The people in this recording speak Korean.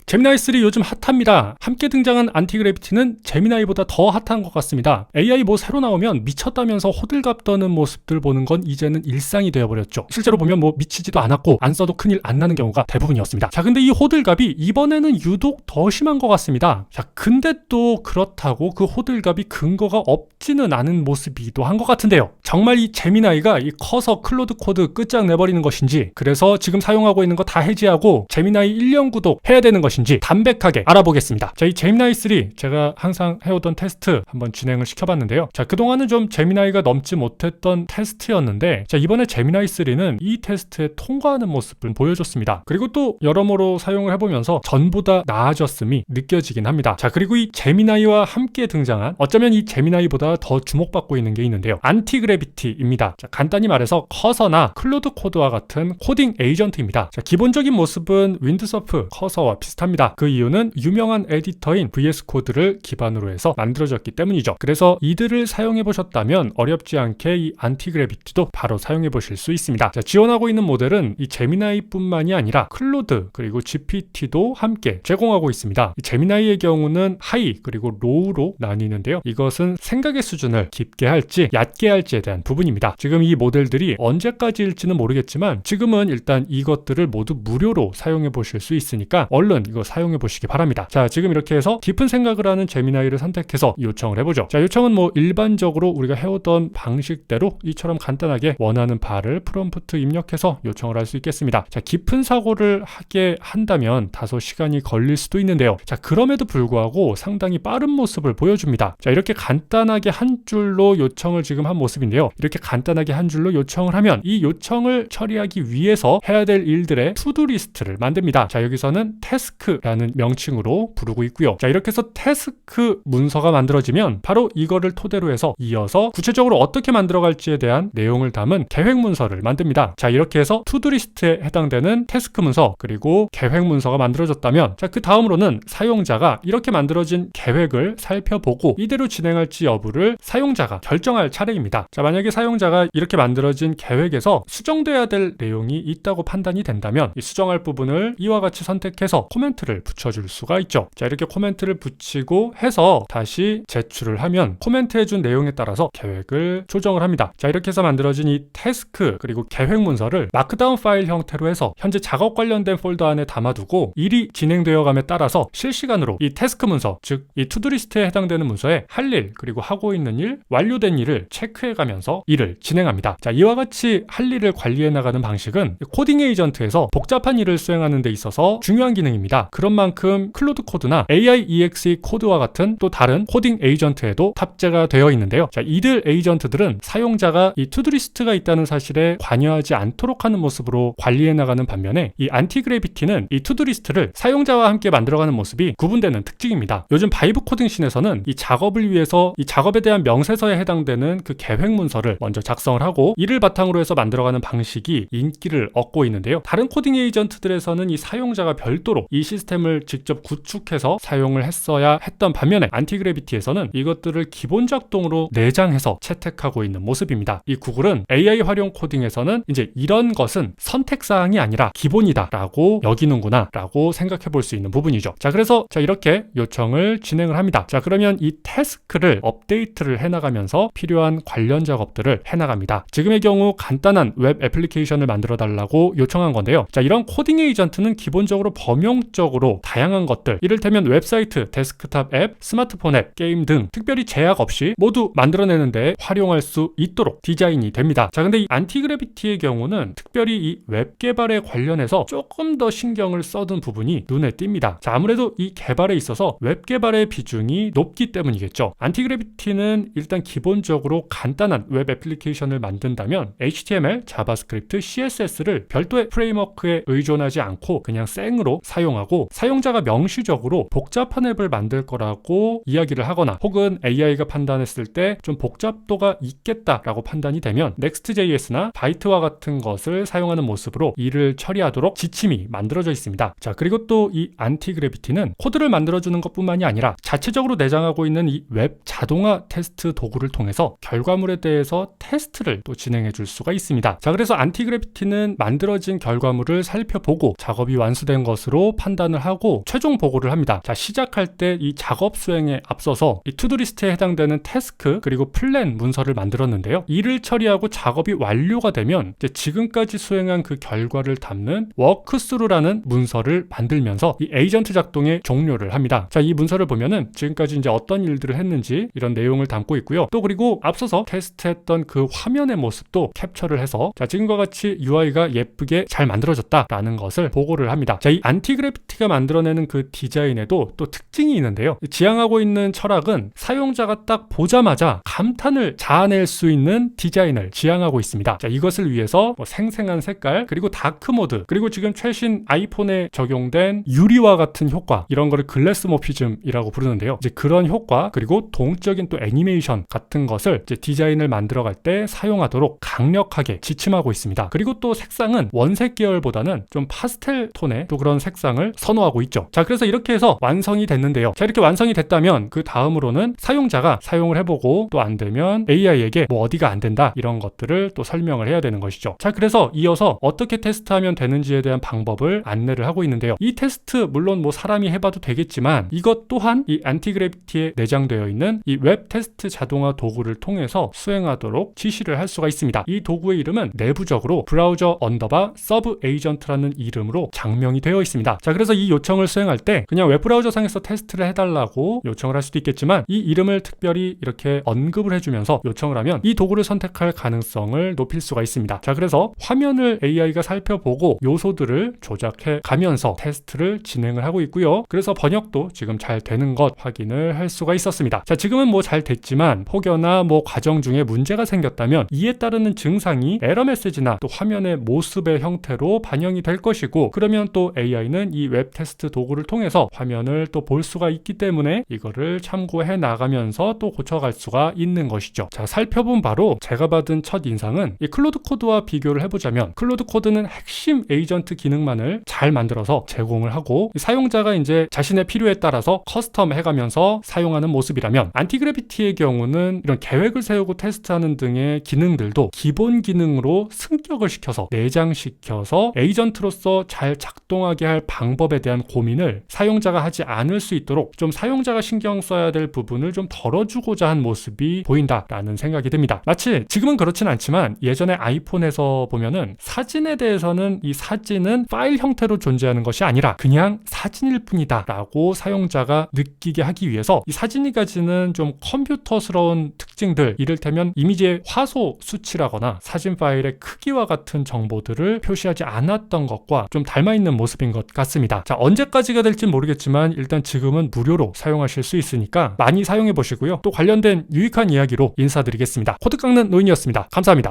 제미나이 3 요즘 핫합니다. 함께 등장한 안티그래비티는 제미나이보다 더 핫한 것 같습니다. AI 뭐 새로 나오면 미쳤다면서 호들갑 떠는 모습들 보는 건 이제는 일상이 되어버렸죠. 실제로 보면 뭐 미치지도 않았고 안 써도 큰일 안 나는 경우가 대부분이었습니다. 자, 근데 이 호들갑이 이번에는 유독 더 심한 것 같습니다. 자, 근데 또 그렇다고 그 호들갑이 근거가 없지는 않은 모습이기도 한 것 같은데요. 정말 이 제미나이가 이 커서 클로드 코드 끝장내버리는 것인지, 그래서 지금 사용하고 있는 거 다 해지하고 제미나이 1년 구독 해야 되는 것인지 담백하게 알아보겠습니다. 자, 이 제미나이 3 제가 항상 해오던 테스트 한번 진행을 시켜봤는데요. 자, 그동안은 좀 제미나이가 넘지 못했던 테스트였는데, 자, 이번에 제미나이 3는 이 테스트에 통과하는 모습을 보여줬습니다. 그리고 또 여러모로 사용을 해보면서 전보다 나아졌음이 느껴지긴 합니다. 자, 그리고 이 제미나이와 함께 등장한, 어쩌면 이 제미나이보다 더 주목받고 있는 게 있는데요. 안티그래비티입니다. 자, 간단히 말해서 커서나 클로드 코드와 같은 코딩 에이전트입니다. 자, 기본적인 모습은 윈드서프 커서와 비슷합니다. 그 이유는 유명한 에디터인 VS 코드를 기반으로 해서 만들어졌기 때문이죠. 그래서 이들을 사용해 보셨다면 어렵지 않게 이 안티그래비티도 바로 사용해 보실 수 있습니다. 자, 지원하고 있는 모델은 이 제미나이뿐만이 아니라 클로드 그리고 GPT도 함께 제공하고 있습니다. 이 제미나이의 경우는 하이 그리고 로우로 나뉘는데요. 이것은 생각의 수준을 깊게 할지 얕게 할지에 대한 부분입니다. 지금 이 모델들이 언제까지일지는 모르겠지만 지금은 일단 이것들을 모두 무료로 사용해 보실 수 있으니까 얼른 이거 사용해 보시기 바랍니다. 자, 지금 이렇게 해서 깊은 생각을 하는 제미나이를 선택해서 요청을 해보죠. 자, 요청은 뭐 일반적으로 우리가 해오던 방식대로 이처럼 간단하게 원하는 바를 프롬프트 입력해서 요청을 할 수 있겠습니다. 자, 깊은 사고를 하게 한다면 다소 시간이 걸릴 수도 있는데요. 자, 그럼에도 불구하고 상당히 빠른 모습을 보여줍니다. 자, 이렇게 간단하게 한 줄로 요청을 지금 한 모습인데요. 이렇게 간단하게 한 줄로 요청을 하면 이 요청을 처리하기 위해서 해야 될 일들의 투두 리스트를 만듭니다. 자, 여기서는 태스크라는 명칭으로 부르고 있고요. 자, 이렇게 해서 태스크 문서가 만들어지면 바로 이거를 토대로 해서 이어서 구체적으로 어떻게 만들어갈지에 대한 내용을 담은 계획 문서를 만듭니다. 자, 이렇게 해서 투두 리스트에 해당되는 태스크 문서 그리고 계획 문서가 만들어졌다면, 자, 그 다음으로는 사용자가 이렇게 만들어진 계획을 살펴보고 이대로 진행할지 여부를 사용자가 결정할 차례입니다. 자, 만약에 사용자가 이렇게 만들어진 계획에서 수정돼야 될 내용이 있다고 판단이 된다면 이 수정할 부분을 이와 같이 선택해서 코멘트를 붙여줄 수가 있죠. 자, 이렇게 코멘트를 붙이고 해서 다시 제출을 하면 코멘트해준 내용에 따라서 계획을 조정을 합니다. 자, 이렇게 해서 만들어진 이 태스크 그리고 계획 문서를 마크다운 파일 형태로 해서 현재 작업 관련된 폴더 안에 담아두고 일이 진행되어감에 따라서 실시간으로 이 태스크 문서, 즉 이 투두리스트에 해당되는 문서에 할 일 그리고 하고 있는 일, 완료된 일을 체크해가면서 일을 진행합니다. 자, 이와 같이 할 일을 관리해 나가는 방식은 코딩 에이전트에서 복잡한 일을 수행하는 데 있어서 중요한 기능입니다. 그런 만큼 클로드 코드나 AI-EXE 코드와 같은 또 다른 코딩 에이전트에도 탑재가 되어 있는데요. 자, 이들 에이전트들은 사용자가 이 투두리스트가 있다는 사실에 관여하지 않도록 하는 모습으로 관리해 나가는 반면에 이 안티그래비티는 이 투두리스트를 사용자와 함께 만들어가는 모습이 구분되는 특징입니다. 요즘 바이브 코딩신에서는 이 작업을 위해서 이 작업에 대한 명세서에 해당되는 그 계획 문서를 먼저 작성을 하고 이를 바탕으로 해서 만들어가는 방식이 인기를 얻고 있는데요. 다른 코딩 에이전트들에서는 이 사용자가 별도로 이 시스템을 직접 구축해서 사용을 했어야 했던 반면에 안티그래비티에서는 이것들을 기본 작동으로 내장해서 채택하고 있는 모습입니다. 이 구글은 AI 활용 코딩에서는 이제 이런 것은 선택사항이 아니라 기본이다 라고 여기는구나 라고 생각해 볼 수 있는 부분이죠. 자, 그래서 자, 이렇게 요청을 진행을 합니다. 자, 그러면 이 태스크를 업데이트를 해나가면서 필요한 관련 작업들을 해나갑니다. 지금의 경우 간단한 웹 애플리케이션을 만들어 달라고 요청한 건데요. 자, 이런 코딩 에이전트는 기본적으로 범용적으로 다양한 것들, 이를테면 웹사이트, 데스크탑 앱, 스마트폰 앱, 게임 등 특별히 제약 없이 모두 만들어내는 데 활용할 수 있도록 디자인이 됩니다. 자, 근데 이 안티그래비티의 경우는 특별히 이 웹 개발에 관련해서 조금 더 신경을 써둔 부분이 눈에 띕니다. 자, 아무래도 이 개발에 있어서 웹 개발의 비중이 높기 때문이겠죠. 안티그래비티는 일단 기본적으로 간단한 웹 애플리케이션을 만든다면 HTML, 자바스크립트, CSS를 별도의 프레임워크에 의존하지 않고 그냥 생으로 사용하고 사용자가 명시적으로 복잡한 앱을 만들 거라고 이야기를 하거나 혹은 AI가 판단했을 때 좀 복잡도가 있겠다라고 판단이 되면 Next.js나 바이트와 같은 것을 사용하는 모습으로 일을 처리하도록 지침이 만들어져 있습니다. 자, 그리고 또 이 안티그래비티는 코드를 만들어주는 것뿐만이 아니라 자체적으로 내장하고 있는 이 웹 자동화 테스트 도구를 통해서 결과물에 대해서 테스트를 또 진행해 줄 수가 있습니다. 자, 그래서 안티그래비티는 만들어진 결과물을 살펴보고 작업이 완수된 것으로 판단 판단을 하고 최종 보고를 합니다. 자, 시작할 때 이 작업 수행에 앞서서 이 투두리스트에 해당되는 태스크 그리고 플랜 문서를 만들었는데요. 일을 처리하고 작업이 완료가 되면 이제 지금까지 수행한 그 결과를 담는 워크스루라는 문서를 만들면서 이 에이전트 작동의 종료를 합니다. 자, 이 문서를 보면은 지금까지 이제 어떤 일들을 했는지 이런 내용을 담고 있고요. 또 그리고 앞서서 테스트했던 그 화면의 모습도 캡처를 해서 자, 지금과 같이 UI가 예쁘게 잘 만들어졌다라는 것을 보고를 합니다. 자, 이 안티그래피티가 만들어내는 그 디자인에도 또 특징이 있는데요. 지향하고 있는 철학은 사용자가 딱 보자마자 감탄을 자아낼 수 있는 디자인을 지향하고 있습니다. 자, 이것을 위해서 뭐 생생한 색깔 그리고 다크 모드 그리고 지금 최신 아이폰에 적용된 유리와 같은 효과 이런 거를 글래스모피즘이라고 부르는데요. 이제 그런 효과 그리고 동적인 또 애니메이션 같은 것을 이제 디자인을 만들어갈 때 사용하도록 강력하게 지침하고 있습니다. 그리고 또 색상은 원색 계열보다는 좀 파스텔 톤의 또 그런 색상을 선호하고 있죠. 자, 그래서 이렇게 해서 완성이 됐는데요. 자, 이렇게 완성이 됐다면 그 다음으로는 사용자가 사용을 해보고 또 안 되면 AI에게 뭐 어디가 안 된다 이런 것들을 또 설명을 해야 되는 것이죠. 자, 그래서 이어서 어떻게 테스트하면 되는지에 대한 방법을 안내를 하고 있는데요. 이 테스트 물론 뭐 사람이 해봐도 되겠지만 이것 또한 이 안티그래피티에 내장되어 있는 이 웹 테스트 자동화 도구를 통해서 수행하도록 지시를 할 수가 있습니다. 이 도구의 이름은 내부적으로 브라우저 언더바 서브 에이전트라는 이름으로 장명이 되어 있습니다. 자, 그래서 이 요청을 수행할 때 그냥 웹브라우저 상에서 테스트를 해달라고 요청을 할 수도 있겠지만 이 이름을 특별히 이렇게 언급을 해주면서 요청을 하면 이 도구를 선택할 가능성을 높일 수가 있습니다. 자, 그래서 화면을 AI가 살펴보고 요소들을 조작해 가면서 테스트를 진행을 하고 있고요. 그래서 번역도 지금 잘 되는 것 확인을 할 수가 있었습니다. 자, 지금은 뭐 잘 됐지만 혹여나 뭐 과정 중에 문제가 생겼다면 이에 따르는 증상이 에러 메시지나 또 화면의 모습의 형태로 반영이 될 것이고 그러면 또 AI는 이 웹 테스트 도구를 통해서 화면을 또 볼 수가 있기 때문에 이거를 참고해 나가면서 또 고쳐갈 수가 있는 것이죠. 자, 살펴본 바로 제가 받은 첫 인상은 이 클로드 코드와 비교를 해보자면 클로드 코드는 핵심 에이전트 기능만을 잘 만들어서 제공을 하고 사용자가 이제 자신의 필요에 따라서 커스텀 해가면서 사용하는 모습이라면 안티그래피티의 경우는 이런 계획을 세우고 테스트하는 등의 기능들도 기본 기능으로 승격을 시켜서 내장시켜서 에이전트로서 잘 작동하게 할 방법에 대한 고민을 사용자가 하지 않을 수 있도록 좀 사용자가 신경 써야 될 부분을 좀 덜어주고자 한 모습이 보인다라는 생각이 듭니다. 마치 지금은 그렇진 않지만 예전에 아이폰에서 보면은 사진에 대해서는 이 사진은 파일 형태로 존재하는 것이 아니라 그냥 사진일 뿐이다 라고 사용자가 느끼게 하기 위해서 이 사진이 가지는 좀 컴퓨터스러운 특징들 이를테면 이미지의 화소 수치라거나 사진 파일의 크기와 같은 정보들을 표시하지 않았던 것과 좀 닮아있는 모습인 것 같습니다. 자, 언제까지가 될진 모르겠지만 일단 지금은 무료로 사용하실 수 있으니까 많이 사용해 보시고요. 또 관련된 유익한 이야기로 인사드리겠습니다. 코드 깎는 노인이었습니다. 감사합니다.